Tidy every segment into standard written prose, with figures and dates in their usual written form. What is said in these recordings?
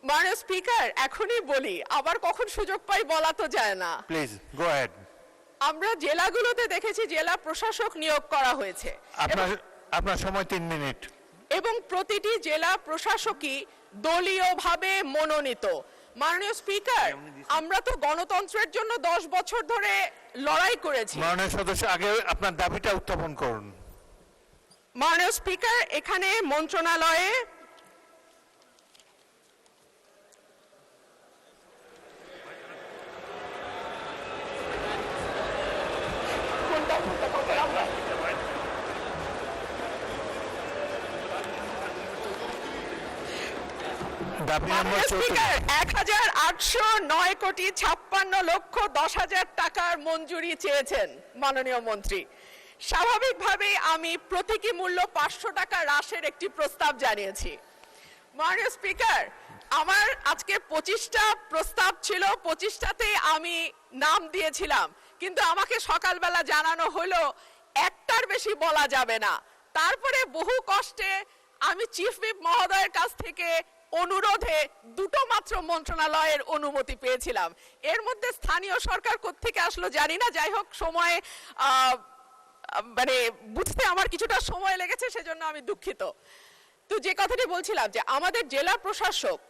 মাননীয় স্পিকার, এখনই বলি, আবার কখন সুযোগ পাই বলা তো যায় না। Please go ahead. আমরা জেলাগুলোতে দেখেছি জেলা প্রশাসক নিয়োগ করা হয়েছে, আপনার সময় 3 মিনিট। এবং প্রতিটি জেলা প্রশাসকই দলীয়ভাবে মনোনীত। মাননীয় স্পিকার, আমরা তো গণতন্ত্রের জন্য 10 বছর ধরে লড়াই করেছি। মাননীয় সদস্য, আগে আপনার দাবিটা উত্থাপন করুন। মাননীয় স্পিকার, এখানে মন্ত্রণালয়ে দাবি নম্বর 1,809,56,10,00,000 টাকার মঞ্জুরি চেয়েছেন মাননীয় মন্ত্রী। স্বাভাবিকভাবেই আমি প্রতীকী মূল্য 500 টাকা হ্রাসের একটি প্রস্তাব জানিয়েছি। মাননীয় স্পিকার, আমার আজকে 25টা প্রস্তাব ছিল, 25টাতেই আমি নাম দিয়েছিলাম, কিন্তু আমাকে সকালবেলা জানানো হলো একটার বেশি বলা যাবে না। তারপরে বহু কষ্টে আমি চিফ হুইপ মহোদয়ের কাছ থেকে অনুরোধে দুটো মাত্র মন্ত্রণালয়ের অনুমতি পেয়েছিলাম। এর মধ্যে স্থানীয় সরকার কোত্থেকে আসলো জানি না, যাই হোক সময় মানে বুঝতে আমার কিছুটা সময় লেগেছে, সেজন্য আমি দুঃখিত। তো যে কথাটি বলছিলাম যে আমাদের জেলা প্রশাসক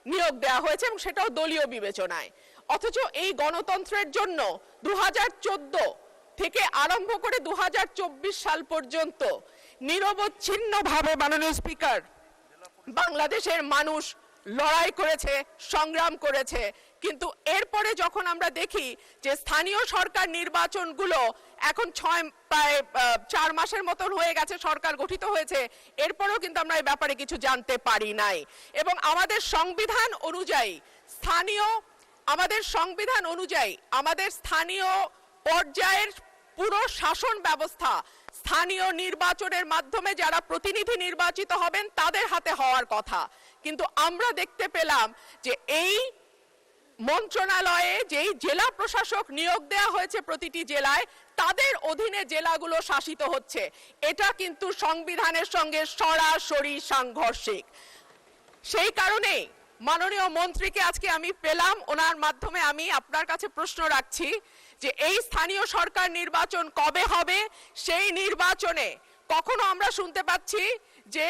নিয়োগ দেওয়া হয়েছে এবং সেটাও দলীয় বিবেচনায়, অথচ এই গণতন্ত্রের জন্য 2014 থেকে আরম্ভ করে 2024 সাল পর্যন্ত নিরবচ্ছিন্নভাবে মাননীয় স্পিকার বাংলাদেশের মানুষ লড়াই করেছে, সংগ্রাম করেছে। কিন্তু এরপরে যখন আমরা দেখি যে স্থানীয় সরকার নির্বাচনগুলো এখন প্রায় 4 মাসের মতন হয়ে গেছে, সরকার গঠিত হয়েছে, এরপরেও কিন্তু আমরা এই ব্যাপারে কিছু জানতে পারি নাই। এবং আমাদের সংবিধান অনুযায়ী আমাদের স্থানীয় পর্যায়ের পুরো শাসন ব্যবস্থা স্থানীয় নির্বাচনের মাধ্যমে যারা প্রতিনিধি নির্বাচিত হবেন তাদের হাতে হওয়ার কথা। কিন্তু আমরা দেখতে পেলাম যে এই মন্ত্রণালয়ে যেই জেলা প্রশাসক নিয়োগ দেওয়া হয়েছে প্রতিটি জেলায়, তাদের অধীনে জেলাগুলো শাসিত হচ্ছে। এটা কিন্তু সংবিধানের সঙ্গে সরাসরি সাংঘর্ষিক। সেই কারণে মাননীয় মন্ত্রীকে আজকে আমি পেলাম, ওনার মাধ্যমে আমি আপনার কাছে প্রশ্ন রাখছি যে এই স্থানীয় সরকার নির্বাচন কবে হবে? সেই নির্বাচনে কখনো আমরা শুনতে পাচ্ছি যে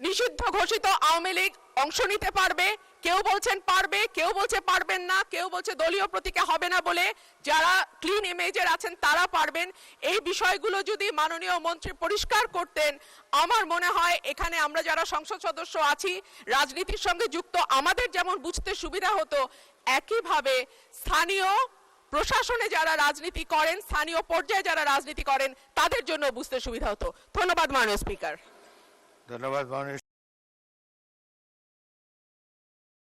নিষিদ্ধ ঘোষিত আওয়ামী লীগ অংশ নিতে পারবে, কেউ বলছেন পারবে, কেউ বলছে পারবেন না, কেউ বলছে দলীয় প্রতীকে হবে না বলে যারা ক্লিন ইমেজের আছেন তারা পারবেন। এই বিষয়গুলো যদি মাননীয় মন্ত্রী পরিষ্কার করতেন, আমার মনে হয় এখানে আমরা যারা সংসদ সদস্য আছি, রাজনীতির সঙ্গে যুক্ত, আমাদের যেমন বুঝতে সুবিধা হতো, একইভাবে স্থানীয় প্রশাসনে যারা রাজনীতি করেন, স্থানীয় পর্যায়ে যারা রাজনীতি করেন, তাদের জন্য বুঝতে সুবিধা হতো। ধন্যবাদ মাননীয় স্পিকার। ধন্যবাদ মাননীয়